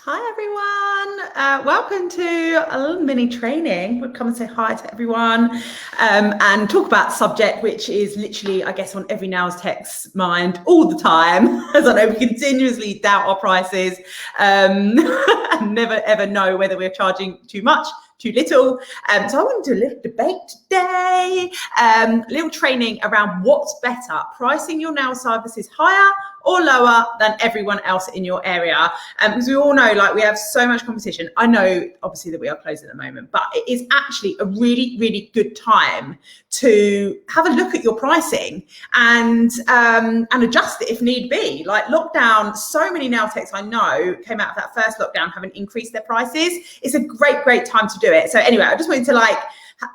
Hi everyone, welcome to a little mini training. We'll come and say hi to everyone and talk about a subject which is literally, I guess, on every nails tech's mind all the time, as I know we continuously doubt our prices and never ever know whether we're charging too much, too little. So I want to do a little debate today, a little training around what's better, pricing your nail services higher or lower than everyone else in your area. Because we all know, like, we have so much competition. I know, obviously, that we are closed at the moment, but it is actually a really, really good time to have a look at your pricing and adjust it if need be. Like lockdown, so many nail techs I know came out of that first lockdown having increased their prices. It's a great time to do it. So anyway, I just wanted to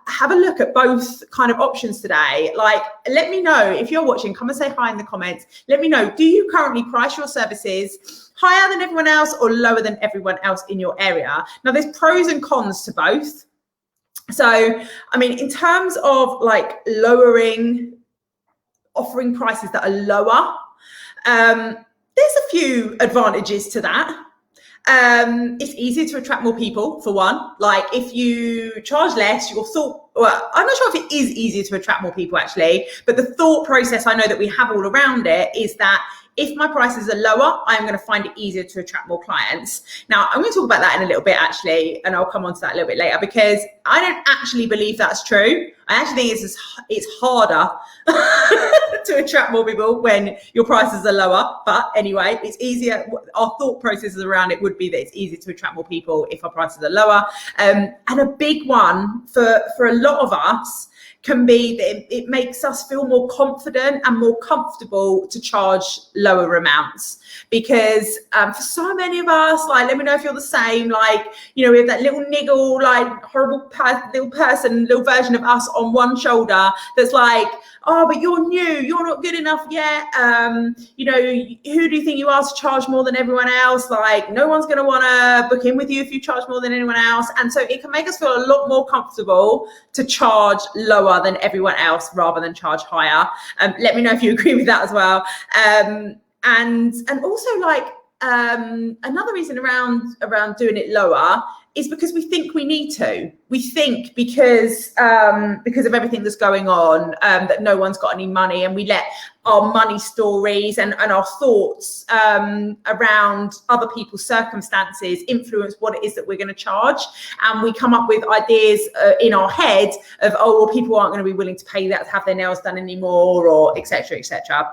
have a look at both kind of options today. Like, let me know if you're watching, come and say hi in the comments. Let me know, do you currently price your services higher than everyone else or lower than everyone else in your area? Now, there's pros and cons to both. So, I mean, in terms of like offering prices that are lower, there's a few advantages to that. It's easier to attract more people, for one. Like, if you charge less, well, I'm not sure if it is easier to attract more people actually, but the thought process I know that we have all around it is that if my prices are lower, I'm going to find it easier to attract more clients. Now, I'm going to talk about that in a little bit actually, and I'll come on to that a little bit later, because I don't actually believe that's true. I actually think it's harder to attract more people when your prices are lower. But anyway, it's easier. Our thought processes around it would be that it's easier to attract more people if our prices are lower. And a big one for a lot of us can be that it makes us feel more confident and more comfortable to charge lower amounts. Because for so many of us, like, let me know if you're the same, like, you know, we have that little niggle, like horrible little version of us on one shoulder that's like, oh, but you're new, you're not good enough yet. You know, who do you think you are to charge more than everyone else? Like, no one's going to want to book in with you if you charge more than anyone else. And so it can make us feel a lot more comfortable to charge lower than everyone else rather than charge higher. Let me know if you agree with that as well. And also, like, another reason around doing it lower is because we think we need to. We think because of everything that's going on, that no one's got any money, and we let our money stories and our thoughts around other people's circumstances influence what it is that we're going to charge. And we come up with ideas in our head of, oh, well, people aren't going to be willing to pay that to have their nails done anymore, or et cetera, et cetera.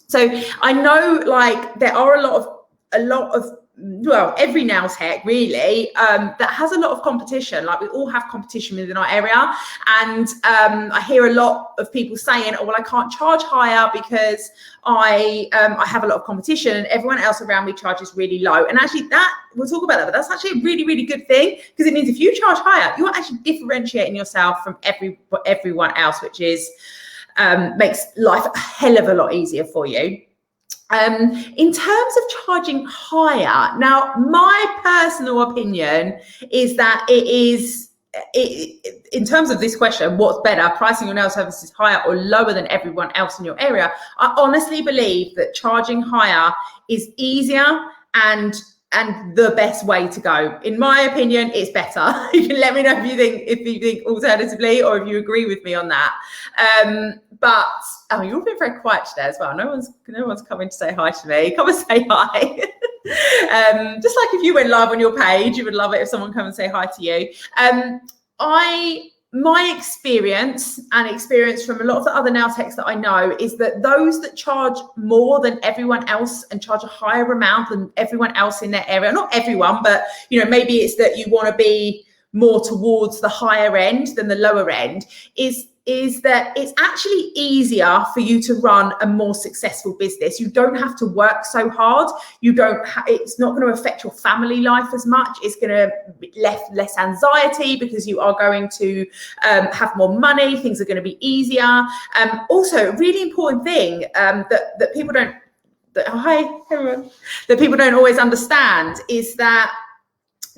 So I know, like, there are a lot of well, every nail tech really that has a lot of competition. Like, we all have competition within our area, and I hear a lot of people saying, oh, well, I can't charge higher because I have a lot of competition and everyone else around me charges really low. And actually, that we'll talk about that, but that's actually a really, really good thing, because it means if you charge higher, you're actually differentiating yourself from everyone else, which is makes life a hell of a lot easier for you. In terms of charging higher, now, my personal opinion is that in terms of this question, what's better, pricing your nail services higher or lower than everyone else in your area? I honestly believe that charging higher is easier and the best way to go. In my opinion, it's better. You can let me know if you think alternatively, or if you agree with me on that. But you've all been very quiet today as well. No one's coming to say hi to me. Come and say hi. Just like if you went live on your page, you would love it if someone come and say hi to you. My experience from a lot of the other nail techs that I know is that those that charge more than everyone else and charge a higher amount than everyone else in their area, not everyone, but, you know, maybe it's that you want to be more towards the higher end than the lower end, is that it's actually easier for you to run a more successful business. You don't have to work so hard. It's not going to affect your family life as much. It's going to be less anxiety, because you are going to have more money. Things are going to be easier. Also, a really important thing that people don't always understand is that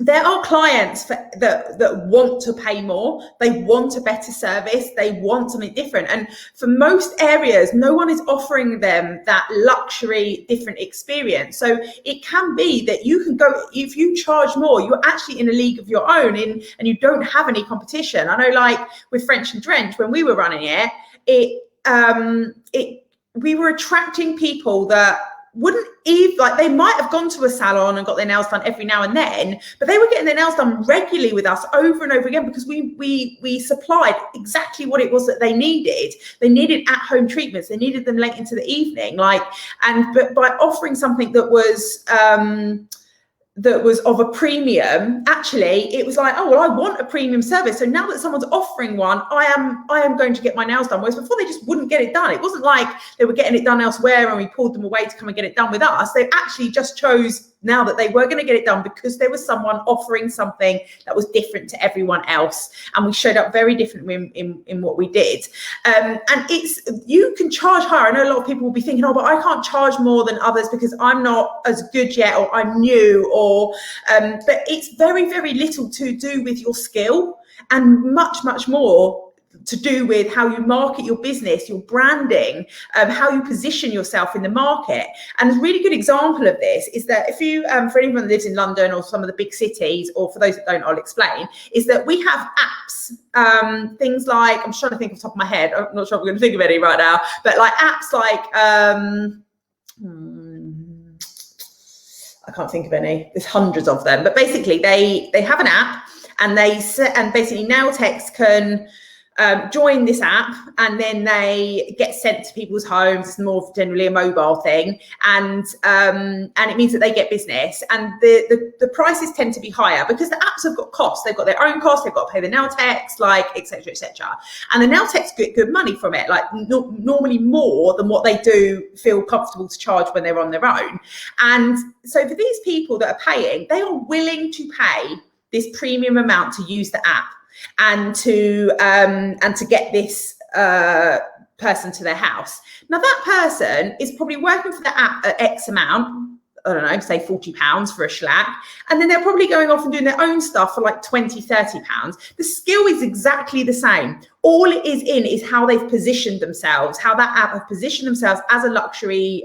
there are clients that want to pay more. They want a better service. They want something different. And for most areas, no one is offering them that luxury, different experience. So it can be that you can go, if you charge more, you're actually in a league of your own and you don't have any competition. I know, like with French and Drench, when we were running it, we were attracting people that wouldn't even, like, they might have gone to a salon and got their nails done every now and then, but they were getting their nails done regularly with us over and over again, because we supplied exactly what it was that they needed. They needed at-home treatments. They needed them late into the evening, but by offering something that was of a premium, actually it was like, oh well, I want a premium service, so now that someone's offering one, I am going to get my nails done. Whereas before, they just wouldn't get it done. It wasn't like they were getting it done elsewhere and we pulled them away to come and get it done with us. They actually just chose now that they were going to get it done because there was someone offering something that was different to everyone else, and we showed up very differently in what we did. And you can charge higher. I know a lot of people will be thinking, oh, but I can't charge more than others because I'm not as good yet, or I'm new, but it's very, very little to do with your skill, and much, much more to do with how you market your business, your branding, how you position yourself in the market. And a really good example of this is that if you, for anyone that lives in London or some of the big cities, or for those that don't, I'll explain, is that we have apps, things like, I'm just trying to think off the top of my head, I'm not sure if I'm going to think of any right now, but like apps like, I can't think of any, there's hundreds of them, but basically they have an app, and basically Nailtex can join this app, and then they get sent to people's homes. It's more generally a mobile thing, and it means that they get business, and the prices tend to be higher because the apps have got costs. They've got their own costs. They've got to pay the Nailtex, like etc. etc. And the Nailtex get good money from it, like normally more than what they do feel comfortable to charge when they're on their own. And so for these people that are paying, they are willing to pay this premium amount to use the app, and to get this person to their house. Now that person is probably working for the app at X amount, I don't know, say £40 for a shellac, and then they're probably going off and doing their own stuff for like £20-30. The skill is exactly the same. All it is in is how they've positioned themselves, how that app have positioned themselves as a luxury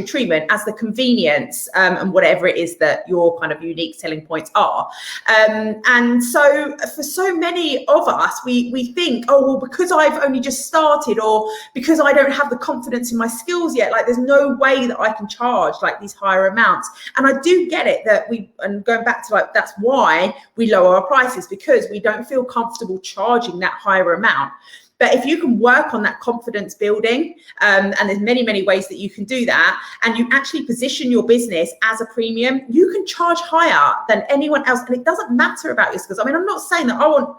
treatment, as the convenience, and whatever it is that your kind of unique selling points are. And so for so many of us, we think, oh, well, because I've only just started, or because I don't have the confidence in my skills yet, like there's no way that I can charge like these higher amounts. And I do get it that and going back to like, that's why we lower our prices, because we don't feel comfortable charging that higher amount. But if you can work on that confidence building, and there's many ways that you can do that, and you actually position your business as a premium, you can charge higher than anyone else. And it doesn't matter about your skills. I mean, I'm not saying that I want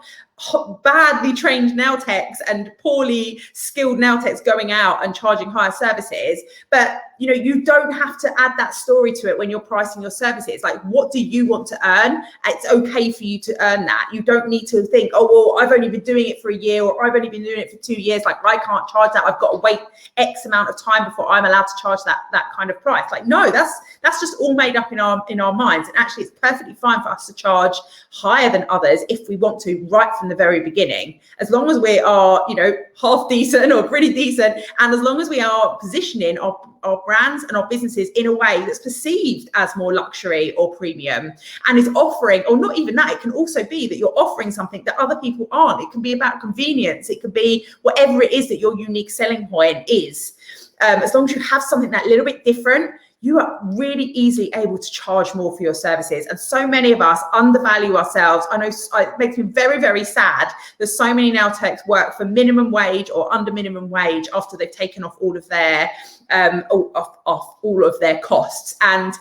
badly trained nail techs and poorly skilled nail techs going out and charging higher services, but you know, you don't have to add that story to it when you're pricing your services. Like, what do you want to earn? It's okay for you to earn that. You don't need to think, oh well, I've only been doing it for a year, or I've only been doing it for 2 years, like I can't charge that, I've got to wait X amount of time before I'm allowed to charge that kind of price. Like, no, that's just all made up in our minds. And actually it's perfectly fine for us to charge higher than others if we want to, right from the very beginning, as long as we are, you know, half decent or pretty decent, and as long as we are positioning our brands and our businesses in a way that's perceived as more luxury or premium, and is offering, or not even that, it can also be that you're offering something that other people aren't. It can be about convenience, it could be whatever it is that your unique selling point is. As long as you have something that little bit different, you are really easily able to charge more for your services. And so many of us undervalue ourselves. I know it makes me very, very sad that so many nail techs work for minimum wage or under minimum wage after they've taken off all of their off all of their costs. And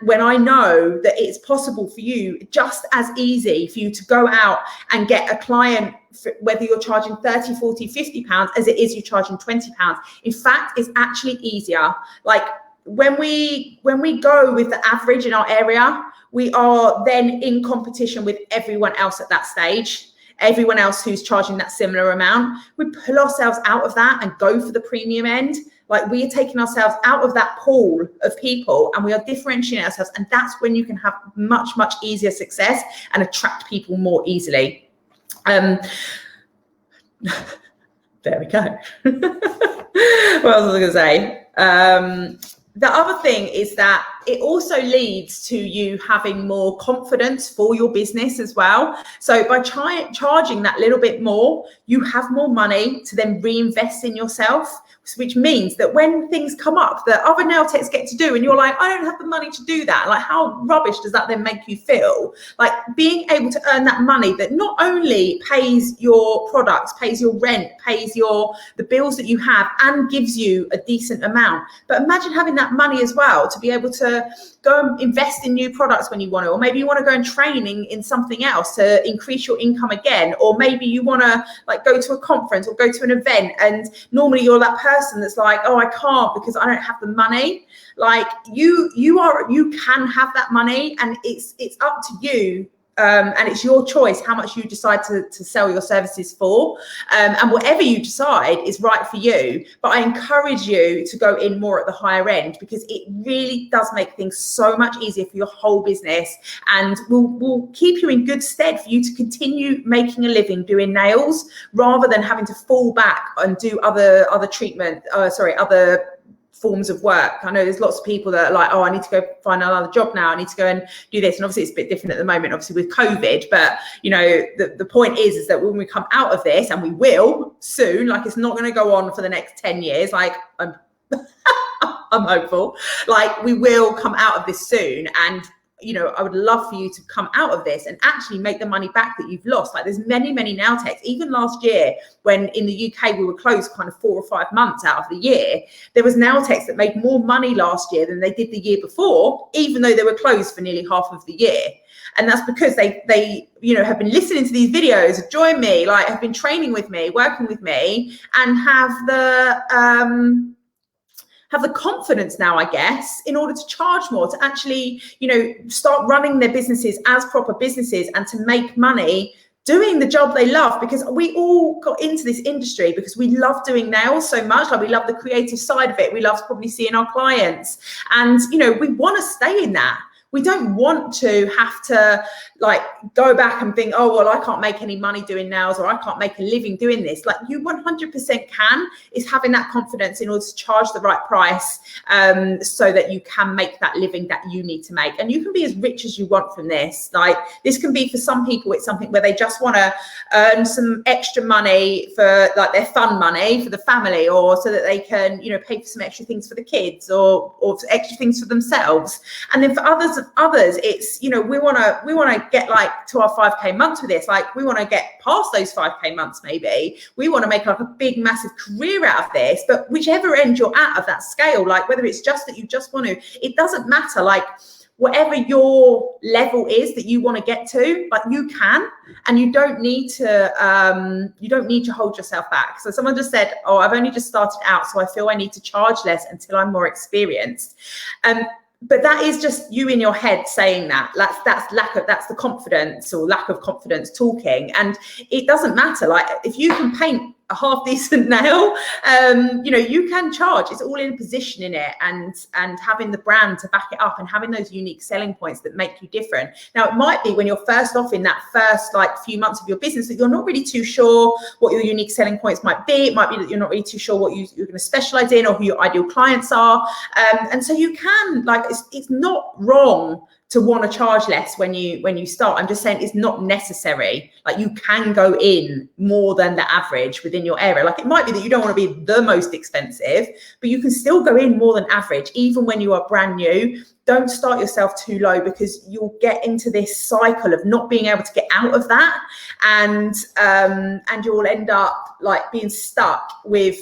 when I know that it's possible for you, just as easy for you to go out and get a client, whether you're charging 30, 40, 50 pounds as it is you charging 20 pounds. In fact, it's actually easier. Like, when we go with the average in our area, we are then in competition with everyone else at that stage, everyone else who's charging that similar amount. We pull ourselves out of that and go for the premium end. Like we are taking ourselves out of that pool of people and we are differentiating ourselves. And that's when you can have much, much easier success and attract people more easily. There we go. What else was I going to say? The other thing is that it also leads to you having more confidence for your business as well. So by charging that little bit more, you have more money to then reinvest in yourself, which means that when things come up that other nail techs get to do and you're like, I don't have the money to do that, like how rubbish does that then make you feel? Like being able to earn that money that not only pays your products, pays your rent, pays the bills that you have and gives you a decent amount, but imagine having that money as well to be able to go and invest in new products when you want to, or maybe you want to go and train in something else to increase your income again, or maybe you want to like go to a conference or go to an event and normally you're that person that's like, oh, I can't because I don't have the money. Like you can have that money and it's up to you. And it's your choice how much you decide to sell your services for, and whatever you decide is right for you. But I encourage you to go in more at the higher end because it really does make things so much easier for your whole business and will keep you in good stead for you to continue making a living doing nails rather than having to fall back and do other forms of work. I know there's lots of people that are like, oh, I need to go find another job now. I need to go and do this. And obviously it's a bit different at the moment, obviously with COVID. But, you know, the point is that when we come out of this, and we will soon, like it's not going to go on for the next 10 years. Like I'm hopeful, like we will come out of this soon. And you know, I would love for you to come out of this and actually make the money back that you've lost. Like there's many nail techs, even last year when in the UK we were closed kind of 4 or 5 months out of the year, there was nail techs that made more money last year than they did the year before, even though they were closed for nearly half of the year. And that's because they you know, have been listening to these videos, join me, like have been training with me, working with me, and have the confidence now, I guess, in order to charge more, to actually, you know, start running their businesses as proper businesses and to make money doing the job they love. Because we all got into this industry because we love doing nails so much. Like we love the creative side of it. We love probably seeing our clients and, you know, we want to stay in that. We don't want to have to like go back and think, oh, well, I can't make any money doing nails or I can't make a living doing this. Like you 100% can. Is having that confidence in order to charge the right price so that you can make that living that you need to make. And you can be as rich as you want from this. Like this can be for some people, it's something where they just want to earn some extra money for like their fun money for the family, or so that they can, you know, pay for some extra things for the kids or extra things for themselves. And then for others, it's, you know, we want to get like to our 5k months with this. Like we want to get past those 5k months. Maybe we want to make like a big massive career out of this. But whichever end you're at of that scale, like whether it's just that you just want to, it doesn't matter. Like whatever your level is that you want to get to, like you can, and you don't need to hold yourself back. So someone just said, oh, I've only just started out, so I feel I need to charge less until I'm more experienced. But that is just you in your head saying that. That's the confidence or lack of confidence talking. And it doesn't matter. Like if you can paint a half decent nail, you know, you can charge. It's all in positioning it and having the brand to back it up and having those unique selling points that make you different. Now it might be when you're first off in that first like few months of your business that you're not really too sure what your unique selling points might be. It might be that you're not really too sure what you're going to specialize in or who your ideal clients are. And so you can, like, it's not wrong to want to charge less when you start. I'm just saying it's not necessary. Like you can go in more than the average within your area. Like it might be that you don't want to be the most expensive, but you can still go in more than average, even when you are brand new. Don't start yourself too low because you'll get into this cycle of not being able to get out of that. And you'll end up like being stuck with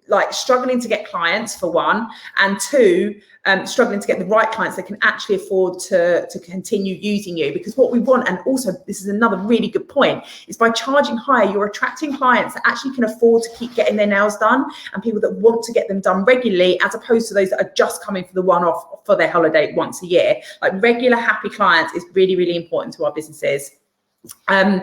like struggling to get clients for one, and two, struggling to get the right clients that can actually afford to continue using you. Because what we want, and also this is another really good point, is by charging higher, you're attracting clients that actually can afford to keep getting their nails done and people that want to get them done regularly, as opposed to those that are just coming for the one-off for their holiday once a year. Like regular happy clients is really, really important to our businesses. So mine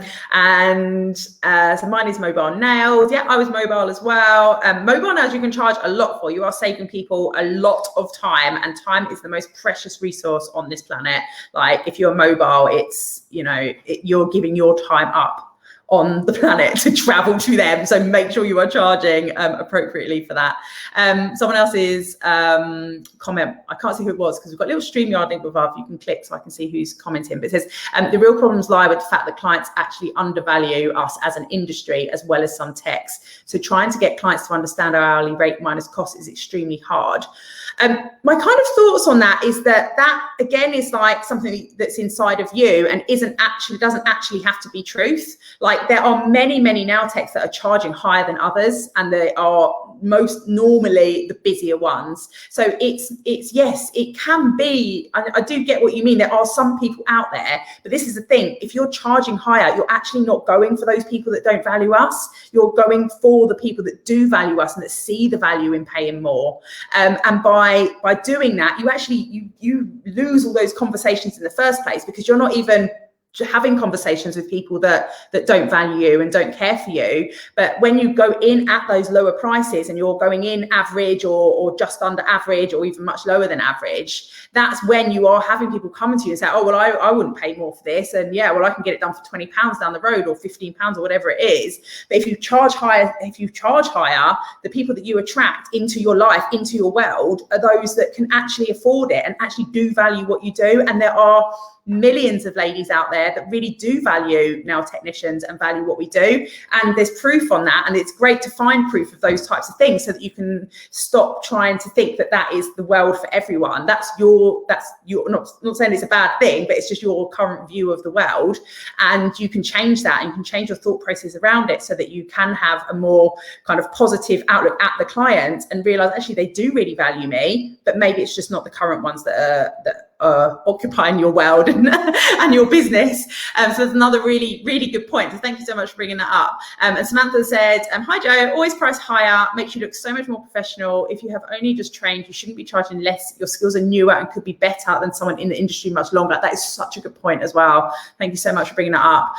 is mobile nails. Yeah, I was mobile as well. Mobile nails you can charge a lot for. You are saving people a lot of time, and time is the most precious resource on this planet. Like if you're mobile, it's, you know, you're giving your time up on the planet to travel to them. So make sure you are charging appropriately for that. Someone else's comment, I can't see who it was because we've got a little StreamYard link above. You can click so I can see who's commenting. But it says, the real problems lie with the fact that clients actually undervalue us as an industry as well as some techs. So trying to get clients to understand our hourly rate minus cost is extremely hard. My kind of thoughts on that is that again is like something that's inside of you and doesn't actually have to be truth. Like there are many nail techs that are charging higher than others, and they are most normally the busier ones. So it's yes, it can be. I do get what you mean. There are some people out there, but this is the thing: if you're charging higher, you're actually not going for those people that don't value us. You're going for the people that do value us and that see the value in paying more. And by doing that, you actually you lose all those conversations in the first place, because you're not even having conversations with people that don't value you and don't care for you. But when you go in at those lower prices and you're going in average or just under average or even much lower than average, that's when you are having people coming to you and say, oh, well, I wouldn't pay more for this. And yeah, well, I can get it done for £20 down the road or £15 or whatever it is. But if you charge higher, the people that you attract into your life, into your world, are those that can actually afford it and actually do value what you do. And there are millions of ladies out there that really do value nail technicians and value what we do, and there's proof on that, and it's great to find proof of those types of things so that you can stop trying to think that is the world for everyone. That's your not saying it's a bad thing, but it's just your current view of the world, and you can change that, and you can change your thought process around it so that you can have a more kind of positive outlook at the client and realize actually they do really value me, but maybe it's just not the current ones that are occupying your world and your business. So that's another really good point. So thank you so much for bringing that up. And Samantha said, hi Joe, always price higher, makes you look so much more professional. If you have only just trained, you shouldn't be charging less. Your skills are newer and could be better than someone in the industry much longer. That is such a good point as well. Thank you so much for bringing that up.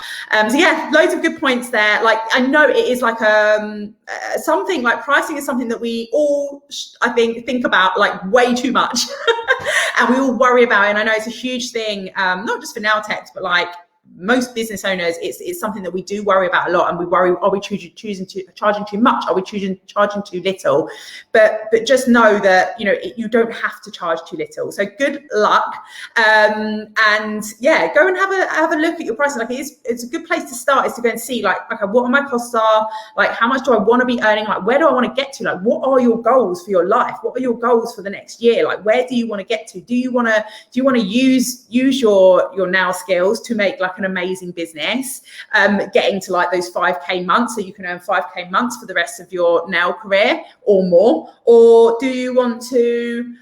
So yeah, loads of good points there. Like I know it is like something like pricing is something that we all, I think about like way too much. And we all worry about it. And I know it's a huge thing, not just for nail techs, but like most business owners, it's something that we do worry about a lot, and we worry, are we charging too much? Are we charging too little? But just know that, you know, you don't have to charge too little. So good luck. And yeah, go and have a look at your pricing. Like it's a good place to start, is to go and see like, okay, what my costs are, like how much do I want to be earning? Like where do I want to get to? Like what are your goals for your life? What are your goals for the next year? Like where do you want to get to? Do you want to use your nail skills to make like an amazing business, getting to like those 5k months, so you can earn 5k months for the rest of your nail career or more? Or do you want to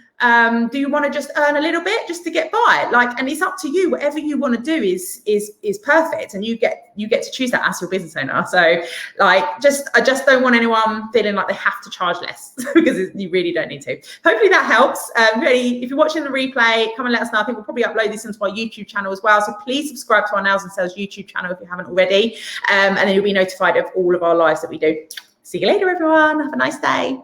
just earn a little bit just to get by? Like, and it's up to you. Whatever you want to do is perfect, and you get to choose that as your business owner. So like, I just don't want anyone feeling like they have to charge less because you really don't need to. Hopefully that helps. Really, if you're watching the replay, come and let us know. I think we'll probably upload this into our YouTube channel as well. So please subscribe to our Nails and Sales YouTube channel if you haven't already, and then you'll be notified of all of our lives that we do. See you later, everyone. Have a nice day.